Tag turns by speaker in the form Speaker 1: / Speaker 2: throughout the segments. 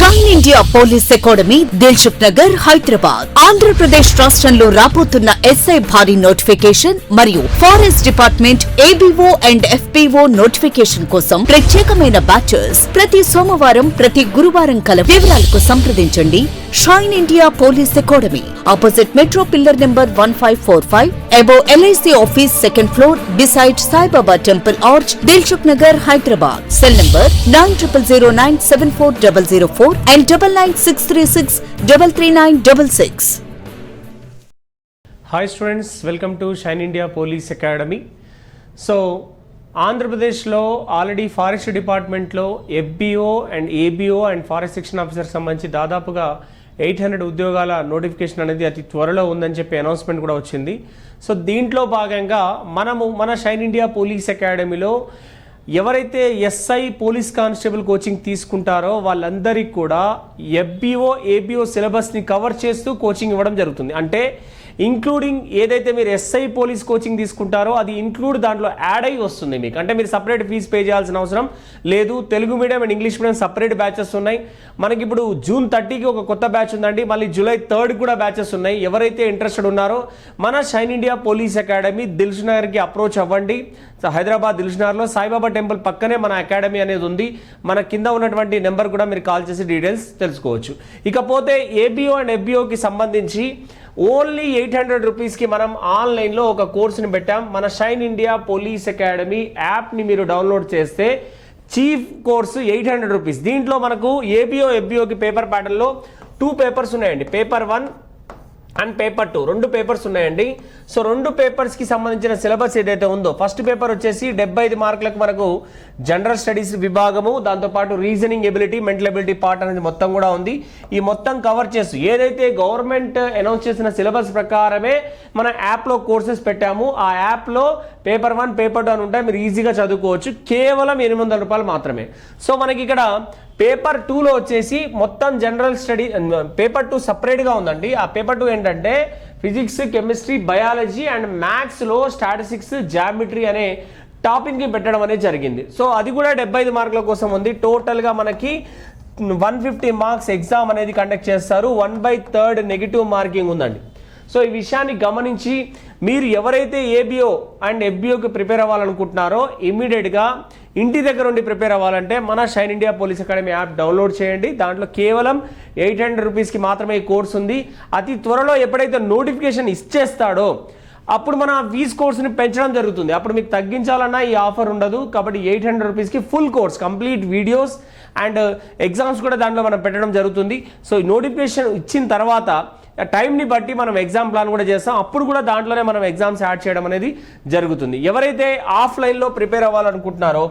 Speaker 1: Shine India police academy, Dilsukh Nagar, Hyderabad. Andhra Pradesh రాష్ట్రంలో రాబోతున్న SI భారీ నోటిఫికేషన్ మరియు forest department ABO and FPO notification కోసం ప్రత్యేకమైన బ్యాచెస్ ప్రతి సోమవారం, ప్రతి గురువారం కల. వివరాలకు సంప్రదించండి shine India police academy, opposite metro pillar number 1545, above LIC office, second floor, beside Saibaba temple arch, Dilsukh Nagar, Hyderabad. Cell number 9009740004 and 9963633966.
Speaker 2: Hi students, welcome to Shine India Police Academy. So ఆంధ్రప్రదేశ్లో ఆల్రెడీ ఫారెస్ట్ డిపార్ట్మెంట్లో FBO and ABO and forest section officer సంబంధించి దాదాపుగా 800 ఉద్యోగాల notification అనేది అతి త్వరలో ఉందని చెప్పి అనౌన్స్మెంట్ కూడా వచ్చింది. సో దీంట్లో భాగంగా మన షైన్ ఇండియా పోలీస్ అకాడమీలో ఎవరైతే SI పోలీస్ కానిస్టేబుల్ కోచింగ్ తీసుకుంటారో వాళ్ళందరికీ కూడా FBO ABO సిలబస్ని కవర్ చేస్తూ కోచింగ్ ఇవ్వడం జరుగుతుంది. అంటే ఇంక్లూడింగ్ ఏదైతే మీరు SI పోలీస్ కోచింగ్ తీసుకుంటారో అది ఇంక్లూడ్ దాంట్లో యాడ్ అయ్యి వస్తుంది మీకు. అంటే మీరు సపరేట్ ఫీజు పే చేయాల్సిన అవసరం లేదు. Telugu medium and English medium separate batches ఉన్నాయి. మనకి ఇప్పుడు June 30కి ఒక కొత్త బ్యాచ్ ఉందండి. మళ్ళీ July 3rd కూడా బ్యాచెస్ ఉన్నాయి. ఎవరైతే ఇంట్రెస్టెడ్ ఉన్నారో మన shine India police academy Dilsukh నగర్కి అప్రోచ్ అవ్వండి. హైదరాబాద్ దిల్సుఖ్ నగర్లో సాయిబాబా టెంపుల్ పక్కనే మన అకాడమీ అనేది ఉంది. మన కింద ఉన్నటువంటి నెంబర్ కూడా మీరు కాల్ చేసి డీటెయిల్స్ తెలుసుకోవచ్చు. ఇకపోతే ABO అండ్ FBOకి సంబంధించి ఓన్లీ 800 రూపీస్కి మనం ఆన్లైన్లో ఒక కోర్సుని పెట్టాం. మన షైన్ ఇండియా పోలీస్ అకాడమీ యాప్ని మీరు డౌన్లోడ్ చేస్తే చీఫ్ కోర్సు 800 రూపీస్. దీంట్లో మనకు ABO FBOకి పేపర్ ప్యాటర్న్లో 2 పేపర్స్ ఉన్నాయండి. పేపర్ 1 అండ్ పేపర్ 2 2 పేపర్స్ ఉన్నాయండి. సో 2 పేపర్స్కి సంబంధించిన సిలబస్ ఏదైతే ఉందో, ఫస్ట్ పేపర్ వచ్చేసి 75 మార్కులకు మనకు జనరల్ స్టడీస్ విభాగము, దాంతోపాటు reasoning ability, mental ability part అనేది మొత్తం కూడా ఉంది. ఈ మొత్తం కవర్ చేస్తూ ఏదైతే గవర్నమెంట్ అనౌన్స్ చేసిన సిలబస్ ప్రకారమే మన యాప్లో కోర్సెస్ పెట్టాము. ఆ యాప్లో పేపర్ 1 పేపర్ 2 అని ఉంటాయి. మీరు ఈజీగా చదువుకోవచ్చు. కేవలం 800 రూపాయలు మాత్రమే. సో మనకి ఇక్కడ పేపర్ 2లో వచ్చేసి మొత్తం జనరల్ స్టడీ, పేపర్ 2 సపరేట్గా ఉందండి. ఆ పేపర్ 2 ఏంటంటే ఫిజిక్స్, కెమిస్ట్రీ, బయాలజీ అండ్ మ్యాథ్స్లో స్టాటిస్టిక్స్, జామెట్రీ అనే టాపిక్ని పెట్టడం అనేది జరిగింది. సో అది కూడా 75 మార్కుల కోసం ఉంది. టోటల్గా మనకి 150 మార్క్స్ ఎగ్జామ్ అనేది కండక్ట్ చేస్తారు. 1/3 నెగిటివ్ మార్కింగ్ ఉందండి. సో ఈ విషయాన్ని గమనించి మీరు ఎవరైతే ABO అండ్ FBOకి ప్రిపేర్ అవ్వాలనుకుంటున్నారో ఇమీడియట్గా ఇంటి దగ్గర ఉండి ప్రిపేర్ అవ్వాలంటే మన shine India police academy app download చేయండి. దాంట్లో కేవలం 800 రూపీస్కి మాత్రమే ఈ కోర్స్ ఉంది. అతి త్వరలో ఎప్పుడైతే నోటిఫికేషన్ ఇచ్చేస్తాడో అప్పుడు మన ఫీజ్ కోర్స్ని పెంచడం జరుగుతుంది. అప్పుడు మీకు తగ్గించాలన్నా ఈ ఆఫర్ ఉండదు. కాబట్టి 800 రూపీస్కి full course, complete videos and exams కూడా దాంట్లో మనం పెట్టడం జరుగుతుంది. సో ఈ నోటిఫికేషన్ ఇచ్చిన తర్వాత టైంని బట్టి మనం ఎగ్జామ్ ప్లాన్ కూడా చేస్తాం. అప్పుడు కూడా దాంట్లోనే మనం ఎగ్జామ్స్ యాడ్ చేయడం అనేది జరుగుతుంది. ఎవరైతే ఆఫ్లైన్లో ప్రిపేర్ అవ్వాలనుకుంటున్నారో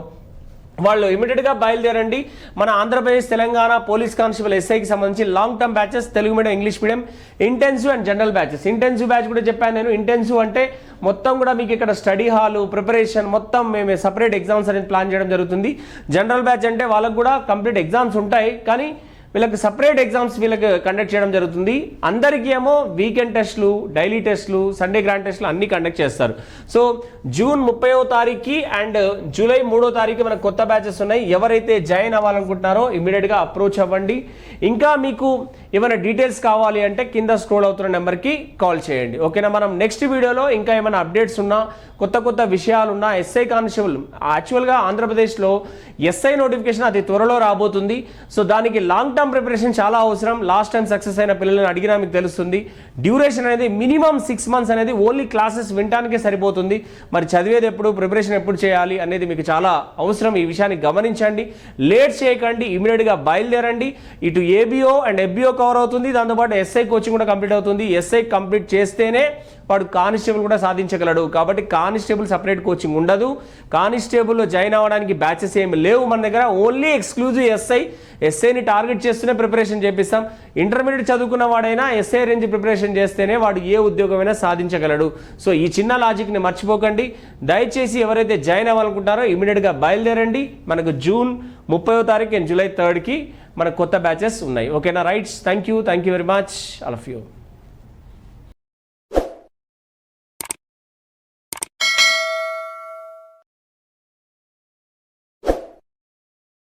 Speaker 2: వాళ్ళు ఇమీడియట్గా బయలుదేరండి. మన ఆంధ్రప్రదేశ్, తెలంగాణ పోలీస్ కానిస్టేబుల్ SIకి సంబంధించి long term batches, Telugu medium, English medium, intensive and general batches. Intensive batch కూడా చెప్పాను నేను. ఇంటెన్సివ్ అంటే మొత్తం కూడా మీకు ఇక్కడ స్టడీ హాలు, ప్రిపరేషన్ మొత్తం మేము సపరేట్ ఎగ్జామ్స్ అనేది ప్లాన్ చేయడం జరుగుతుంది. జనరల్ బ్యాచ్ అంటే వాళ్ళకు కూడా కంప్లీట్ ఎగ్జామ్స్ ఉంటాయి, కానీ వీళ్ళకి సపరేట్ ఎగ్జామ్స్ వీళ్ళకి కండక్ట్ చేయడం జరుగుతుంది. అందరికీ ఏమో వీకెండ్ టెస్టులు, డైలీ టెస్టులు, సండే గ్రాండ్ టెస్టులు అన్నీ కండక్ట్ చేస్తారు. సో June 30వ తారీఖుకి అండ్ July 3వ తారీఖు మనకు కొత్త బ్యాచెస్ ఉన్నాయి. ఎవరైతే జాయిన్ అవ్వాలనుకుంటున్నారో ఇమీడియట్గా అప్రోచ్ అవ్వండి. ఇంకా మీకు ఏమైనా డీటెయిల్స్ కావాలి అంటే కింద స్క్రోల్ అవుతున్న నెంబర్కి కాల్ చేయండి. ఓకేనా? మనం నెక్స్ట్ వీడియోలో ఇంకా ఏమైనా అప్డేట్స్ ఉన్నా, కొత్త విషయాలున్నా, SI కానిస్టేబుల్ యాక్చువల్గా ఆంధ్రప్రదేశ్లో SI నోటిఫికేషన్ అతి త్వరలో రాబోతుంది. సో దానికి లాంగ్ టర్మ్ ప్రిపరేషన్ చాలా అవసరం. లాస్ట్ టైం సక్సెస్ అయిన పిల్లలను అడిగినా మీకు తెలుస్తుంది. డ్యూరేషన్ అనేది మినిమం 6 months అనేది ఓన్లీ క్లాసెస్ వినటానికే సరిపోతుంది. మరి చదివేది ఎప్పుడు, ప్రిపరేషన్ ఎప్పుడు చేయాలి అనేది మీకు చాలా అవసరం. ఈ విషయాన్ని గమనించండి. లేట్ చేయకండి. ఇమీడియట్గా బయలుదేరండి. ఇటు ABO అండ్ FBO కవర్ అవుతుంది. దాంతోపాటు SI కోచింగ్ కూడా కంప్లీట్ అవుతుంది. SI కంప్లీట్ చేస్తేనే వాడు కానిస్టేబుల్ కూడా సాధించగలడు. కాబట్టి కానిస్టేబుల్ సపరేట్ కోచింగ్ ఉండదు. కానిస్టేబుల్లో జాయిన్ అవ్వడానికి బ్యాచెస్ ఏమి లేవు మన దగ్గర. ఓన్లీ ఎక్స్క్లూజివ్ SIని టార్గెట్ చేస్తూనే ప్రిపరేషన్ చేపిస్తాం. ఇంటర్మీడియట్ చదువుకున్న వాడైనా SI రేంజ్ ప్రిపరేషన్ చేస్తేనే వాడు ఏ ఉద్యోగమైనా సాధించగలడు. సో ఈ చిన్న లాజిక్ని మర్చిపోకండి. దయచేసి ఎవరైతే జాయిన్ అవ్వాలనుకుంటారో ఇమీడియట్గా బయలుదేరండి. మనకు June 30వ తారీఖు అండ్ July 3కి మనకు కొత్త బ్యాచెస్ ఉన్నాయి. ఓకేనా? Rights. Thank you very much all of you.